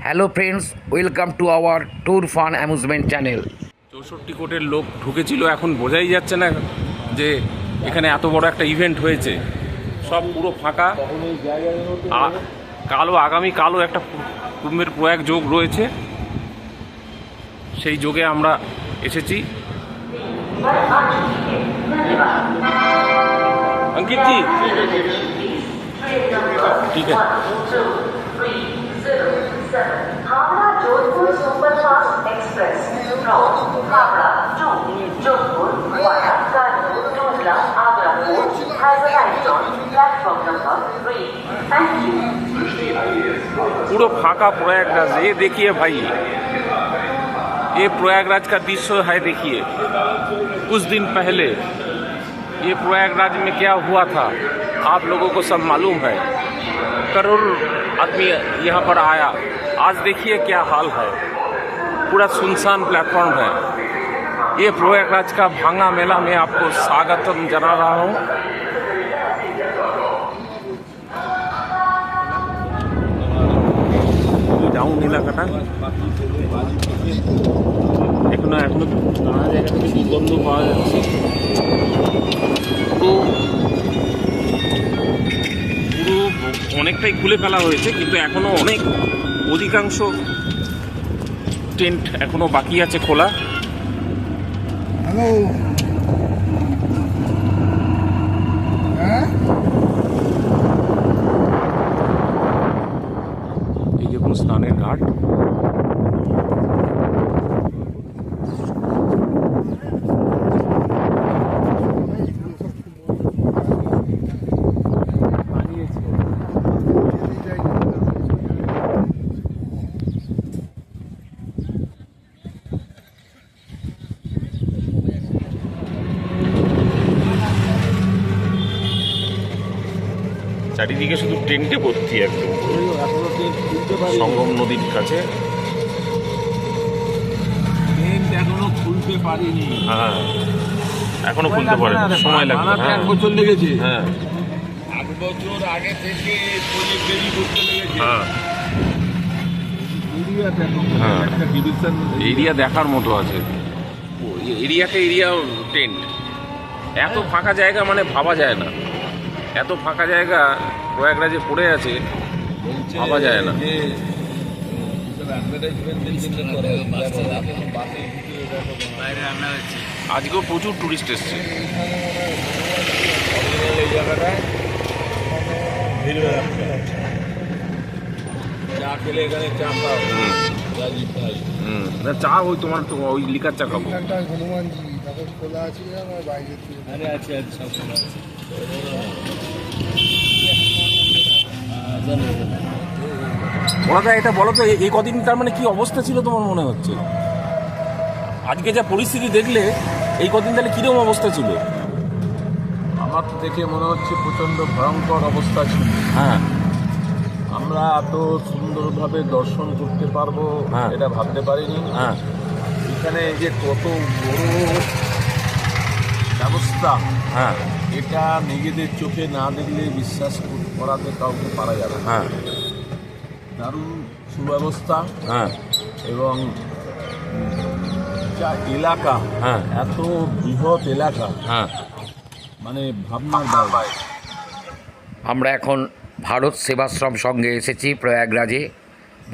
Hello friends, welcome to our tour fun amusement channel. 64 কোটির লোক ঢুকেছিল, এখন বোঝাই যাচ্ছে না যে এখানে এত বড় একটা ইভেন্ট হয়েছে। সব পুরো ফাঁকা। আগামী কালও একটা কুম্ভের প্রয়াগ যোগ রয়েছে, সেই যোগে আমরা এসেছি। अंकित जी ठीक है। Howrah Jodhpur superfast express from Howrah to Jodhpur via Kanpur Tundla Agra Fort has arrived on platform number 3. Thank you. पूरा फाका प्रयागराज। ये देखिए भाई, ये प्रयागराज का दृश्य है। देखिए कुछ दिन पहले ये प्रयागराज में क्या हुआ था आप लोगों को सब मालूम है। करोड़ों आदमी यहाँ पर आया। आज देखिए क्या हाल है, पूरा सुनसान प्लेटफॉर्म है। ये प्रयागराज का भांगा मेला में आपको स्वागतम जना रहा हूँ। ডাউন এলাকাটা এখনো নানা জায়গা থেকে দুর্গন্ধ পাওয়া যাচ্ছে। পুরো অনেকটাই খুলে ফেলা হয়েছে, কিন্তু এখনো অধিকাংশ টেন্ট এখনো বাকি আছে খোলা। এই যে স্নানের ঘাট। চারিদিকে শুধু টেন্টে ভর্তি, একদম সঙ্গম নদীর কাছে। এখনো খুলতে পারিনি। হ্যাঁ, এখনো খুলতে পারে, সময় লাগবে। এক বছর লেগেছে। হ্যাঁ, 8 বছর আগে থেকে প্রজেক্ট রেডি করতে লেগেছে। হ্যাঁ, এরিয়া দেখো, হ্যাঁ। একটা ডিভিশন এরিয়া দেখার মতো আছে। এরিয়াকে এরিয়া টেন্ট। এত ফাঁকা জায়গা মানে ভাবা যায় না। এত ফাঁকা জায়গা প্রয়াগরাজে পড়ে আছে, ভাবা যায় না। আজকেও প্রচুর টুরিস্ট এসছে। এই জায়গাটায় চা খেলে এখানে চা পাও। রাজীব ভাই চা ওই তোমার তো ওই লিকার চা খাবো। হনুমানজি তখন খোলা আছে আমার বাইরে থেকে। আরে আছে সব খোলা আছে। বলো এটা বলো তো, এই কদিন তার মানে কি অবস্থা ছিল তোমার মনে হচ্ছে? আজকে যা পরিস্থিতি দেখলে এই কদিন তাহলে কিরকম অবস্থা ছিল? আমার তো দেখে মনে হচ্ছে প্রচণ্ড ভয়ঙ্কর অবস্থা ছিল। হ্যাঁ, আমরা এত সুন্দরভাবে দর্শন করতে পারবো হ্যাঁ। এটা ভাবতে পারিনি। হ্যাঁ, এখানে যে কত বড় ব্যবস্থা, হ্যাঁ, এটা নিজেদের চোখে না দেখলে বিশ্বাস করাতে কাউকে পারা যাবে না। হ্যাঁ, দারুণ সুব্যবস্থা হ্যাঁ, এবং যা এলাকা, হ্যাঁ, এত বৃহৎ এলাকা, হ্যাঁ। মানে ভাবনার বাইরে। আমরা এখন ভারত সেবাশ্রম সঙ্গে এসেছি প্রয়াগরাজে।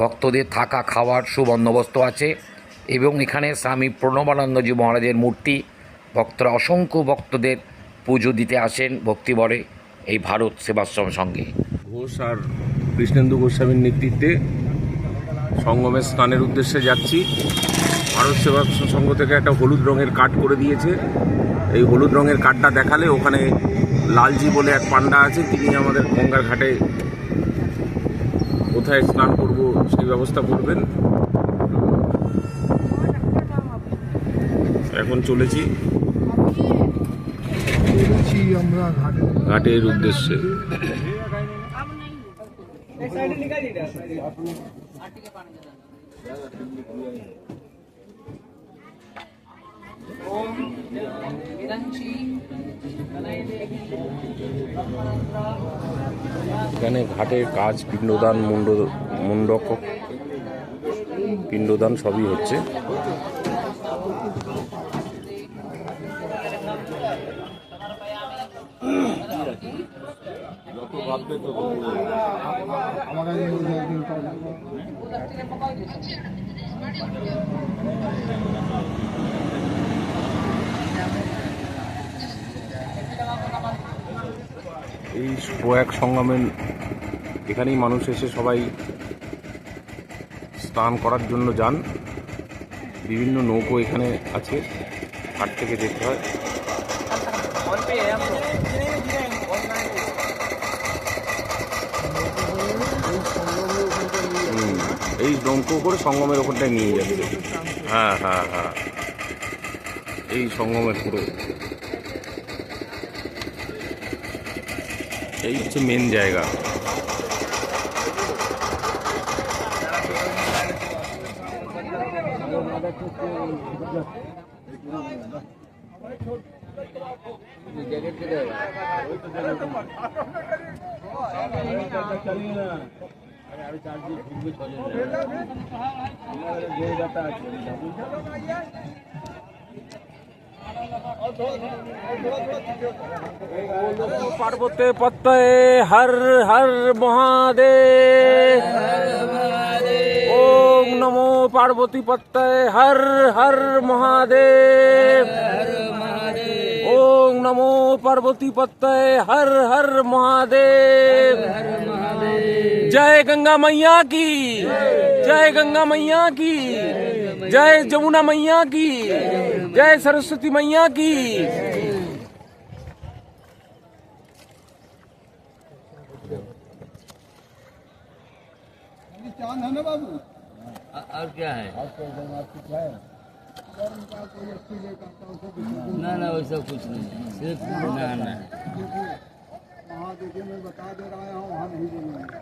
ভক্তদের থাকা খাওয়ার সুবন্দোবস্ত আছে এবং এখানে স্বামী প্রণবানন্দজি মহারাজের মূর্তি। ভক্তরা অসংখ্য ভক্তদের পুজো দিতে আসেন ভক্তিভরে এই ভারত সেবাশ্রম সঙ্গে। ঘোষ আর কৃষ্ণেন্দু গোস্বামীর নেতৃত্বে সঙ্গমে স্নানের উদ্দেশ্যে যাচ্ছি। ভারত সেবা সংঘ থেকে একটা হলুদ রঙের কার্ড করে দিয়েছে। এই হলুদ রঙের কার্ডটা দেখালে ওখানে লালজি বলে এক পান্ডা আছে, তিনি আমাদের গঙ্গার ঘাটে কোথায় স্নান করব সেই ব্যবস্থা করবেন। এখন চলেছি আমরা ঘাটের উদ্দেশ্যে। এখানে ঘাটের কাজ, পিণ্ডদান, মুন্ডক পিণ্ডদান সবই হচ্ছে। আমার কাছে একদিন পাওয়া এই প্রয়াগ সঙ্গমের এখানেই মানুষ এসে সবাই স্নান করার জন্য যান। বিভিন্ন নৌকো এখানে আছে, হাট থেকে দেখতে হয়। এই নৌকো করে সঙ্গমের ওখানটায় নিয়ে যাচ্ছে। হ্যাঁ হ্যাঁ হ্যাঁ, এই সঙ্গমের পুরো এই হচ্ছে মেন জায়গা। পার্বতে পত্তয়ে হর হর মহাদেব। ওম নমো পার্বতী পত্তয়ে হর হর মহাদেব। ওম নমো পার্বতী পত্তয়ে হর হর মহাদেব। जय गंगा मैया की, जय गंगा मैया की, जय जमुना मैया की, जय सरस्वती मैया की। चांद है ना बाबू? और क्या है? ना ना वैसा कुछ नहीं है, सिर्फ नहाना है। वहाँ देखिए मैं बता दे रहा हूँ, वहाँ नहीं बोलूँगा।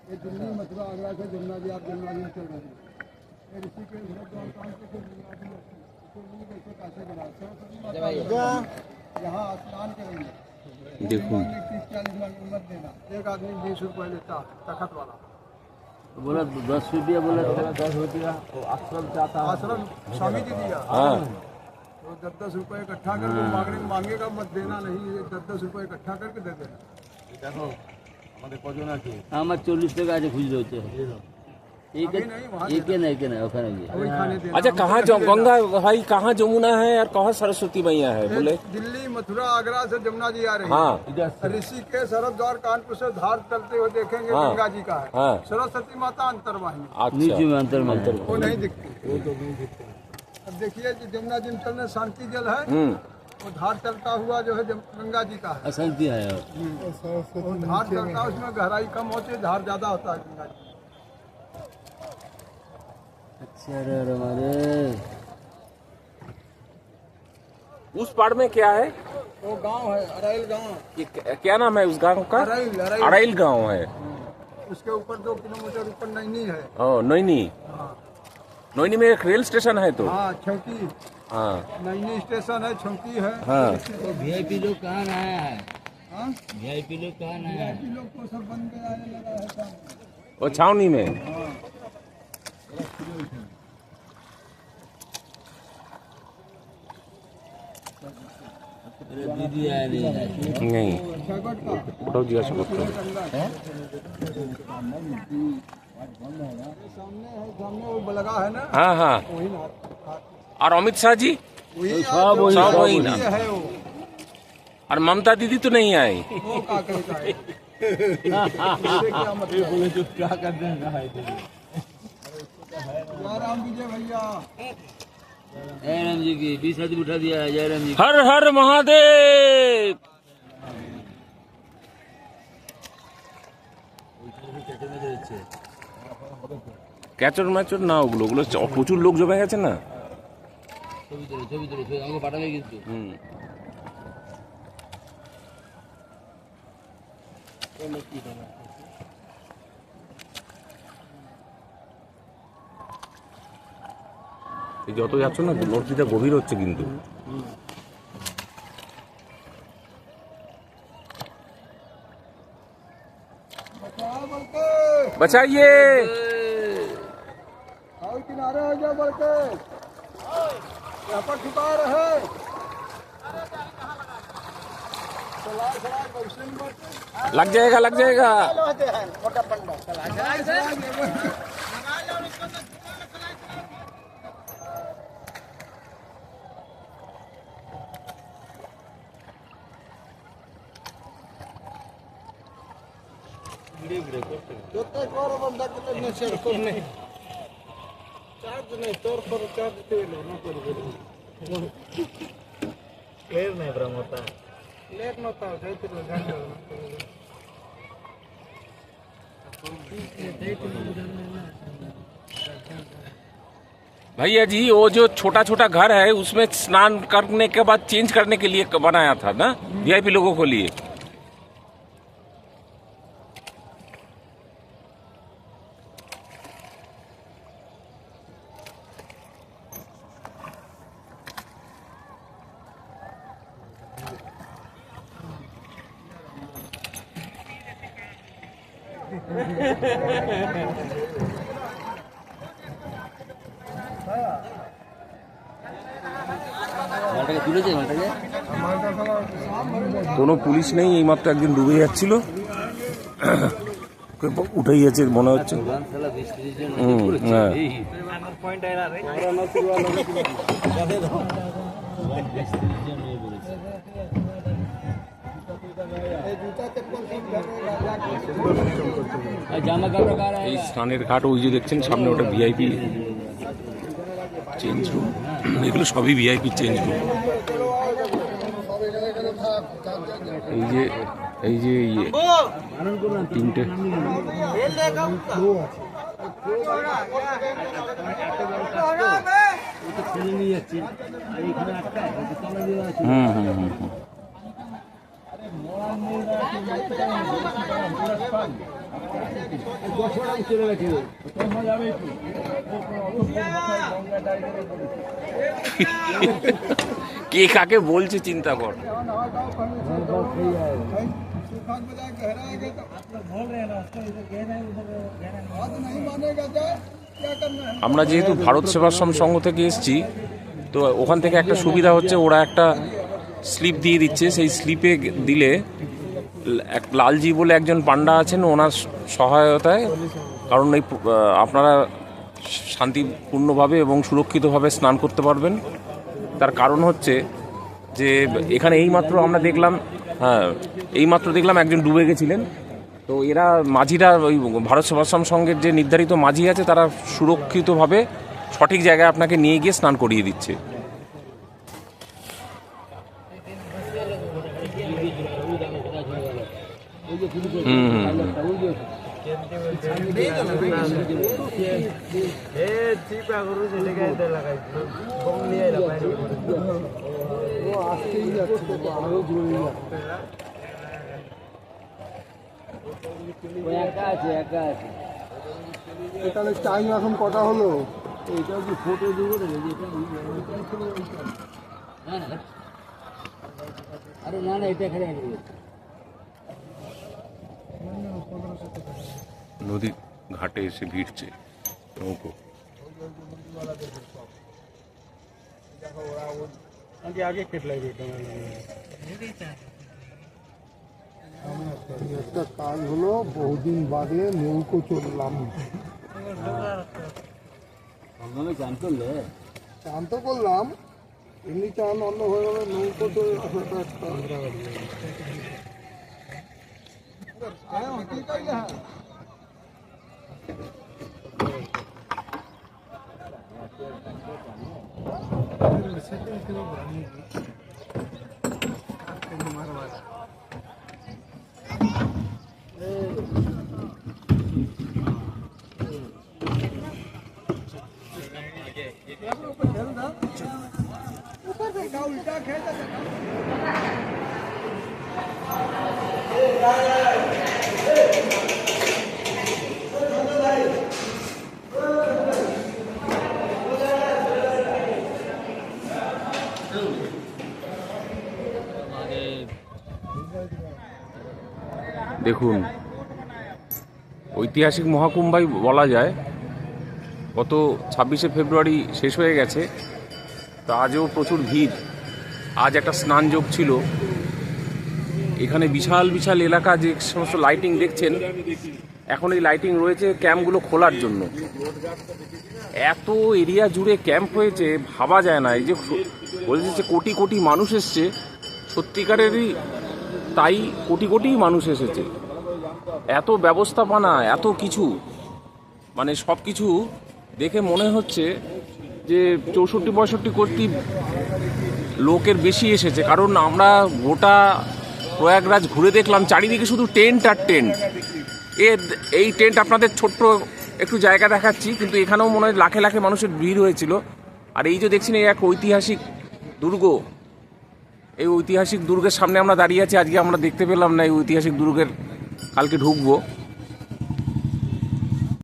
ये दिल्ली मथुरा आगरा से जमुना जी, आप जमुना जी चल रहे हैं। ये ऋषिकेश हरिद्वार कांड से जमुना जी कैसे कैसे बना सरस्वती माता यहाँ स्नान करेंगे। देखो 30-40 मिनट उम्र देना, एक आदमी 20 रुपये लेता तखत वाला। बोला 10 रुपया, बोला 10 रुपया आश्रम चाहता। आश्रम स्वामी जी दिया। हाँ, तो 10-10 रुपये इकट्ठा करके मांगेगा मत देना, नहीं 10-10 रुपये इकट्ठा करके दे देना। আমার 40 টাকা আছে খুচরো হচ্ছে। एक नहीं ओखाने गए। वही खाने देना। अच्छा कहाँ गंगा भाई, कहाँ जमुना है और कहाँ सरस्वती मैया है बोले? दिल्ली मथुरा आगरा से जमुना जी आ रही हाँ। है। ऋषिकेश हरिद्वार कानपुर से धार चलते हुए देखेंगे हाँ। गंगा जी का है। हाँ। सरस्वती माता अंतर्वाहिनी नीचे में अंतर में वो नहीं दिखती। अब देखिए जी जमुना जी में चलने शांति जल है, वो धार चलता हुआ जो है गंगा जी का है। अशांति है। वो धार चलता है, उसमें गहराई कम होती है, धार ज्यादा होता है गंगा जी। अच्छा रे हमारे उस पार में क्या है? वो गांव है अरैल गांव। ये क्या नाम है उस गांव का? अरैल अड़ैल गांव है। उसके ऊपर 2 किलोमीटर ऊपर नैनी है। ओ नैनी, हाँ नैनी में एक रेल स्टेशन है तो। हाँ छौकी, हाँ नैनी स्टेशन है, छौकी है। हाँ। तो वीआईपी लोग कहाँ आया है? हाँ? वीआईपी लोग कहाँ आया है? लोग को सब बन के आने लगा है काम। वो छावनी में। अरे दीदी आया नहीं है। नहीं, सगट का उठाओ जिज्ञासा करते हैं। सामने वो लगा है ना, हाँ हाँ। वही ना और अमित शाह जी वही सब वही ना। है वो और ममता दीदी तो नहीं आई। वो का कहता है इससे क्या मतलब बोले जो क्या करते हैं राम विजय भैया जयराम जी की 20 आदमी उठा दिया है। जयराम जी हर हर महादेव। ক্যাচর ম্যাচর না, ওগুলো প্রচুর লোক জমে গেছে না। ছবি তোলে আমাকে পাঠাবে কিন্তু। এই যত যাচ্ছ না নদীটা গভীর হচ্ছে কিন্তু। बचाइए। आओ कि ना किनारे हो जाओ बढ़ के, यहाँ पर छुपा रहे। लग जाएगा, लग जाएगा। भैया जी, वो जो छोटा छोटा घर है उसमें स्नान करने के बाद चेंज करने के लिए बनाया था ना, वीआईपी लोगों को लिए। মালটাকে তুলেছে, মালটাকে কোনো পুলিশ নেই, এইমাত্র একজন ডুবে যাচ্ছিল, উঠেই গেছে মনে হচ্ছে। শালা 20-30 জন হ্যাঁ। জামা কাপড় কার এই স্নানের ঘাট, ওই যে দেখছেন সামনে, ওটা ভিআইপি চেঞ্জ রুম। এগুলো সবই ভিআইপি চেঞ্জ রুম। এই যে ইয়ে তিনটে কে কাকে বলছে চিন্তা কর। আমরা যেহেতু ভারত সেবাশ্রম সংঘ থেকে এসেছি, তো ওখান থেকে একটা সুবিধা হচ্ছে, ওরা একটা স্লিপ দিয়ে দিচ্ছে। সেই স্লিপে দিলে এক লালজি বলে একজন পান্ডা আছেন, ওনার সহায়তায়, কারণ এই আপনারা শান্তিপূর্ণভাবে এবং সুরক্ষিতভাবে স্নান করতে পারবেন। তার কারণ হচ্ছে যে এখানে এইমাত্র আমরা দেখলাম, এইমাত্র দেখলাম একজন ডুবে গেছিলেন। তো এরা মাঝিরা, ওই ভারত সেবাশ্রম সংঘের যে নির্ধারিত মাঝি আছে, তারা সুরক্ষিতভাবে সঠিক জায়গায় আপনাকে নিয়ে গিয়ে স্নান করিয়ে দিচ্ছে। একা আছে, একা আছে। তাহলে টাইম এখন কটা হলো? এইটা কি ফটো দিব রে? আরে না না, এটা এখানে আছে। নদী ঘাটে এসে ভিড়ছে নৌকো। একটা কাজ হলো, বহুদিন বাদে নৌকো চললাম। চান করলে চান তো করলাম, এমনি চান অন্য হয়ে গেলে নৌকো তো उल्टा खेल। দেখুন, ঐতিহাসিক মহাকুম্ভই বলা যায়। গত 26শে ফেব্রুয়ারি শেষ হয়ে গেছে, তো আজও প্রচুর ভিড়। আজ একটা স্নানযোগ ছিল। এখানে বিশাল বিশাল এলাকা, যে সমস্ত লাইটিং দেখছেন, এখন এই লাইটিং রয়েছে ক্যাম্পগুলো খোলার জন্য। এত এরিয়া জুড়ে ক্যাম্প হয়েছে, ভাবা যায় না। এই যে বলছে যে কোটি কোটি মানুষ এসছে, সত্যিকারেরই তাই, কোটি কোটি মানুষ এসেছে। এত ব্যবস্থাপনা, এত কিছু, মানে সব কিছু দেখে মনে হচ্ছে যে 64-65 কোটি লোকের বেশি এসেছে। কারণ আমরা গোটা প্রয়াগরাজ ঘুরে দেখলাম, চারিদিকে শুধু টেন্ট আর টেন্ট। এই টেন্ট আপনাদের ছোট্ট একটু জায়গা দেখাচ্ছি, কিন্তু এখানেও মনে হয় লাখে লাখে মানুষের ভিড় হয়েছিল। আর এই যে দেখছেন, এই এক ঐতিহাসিক দুর্গ, এই ঐতিহাসিক দুর্গের সামনে আমরা দাঁড়িয়ে আছি। আজকে আমরা দেখতে পেলাম না এই ঐতিহাসিক দুর্গের, কালকে ঢুকবো।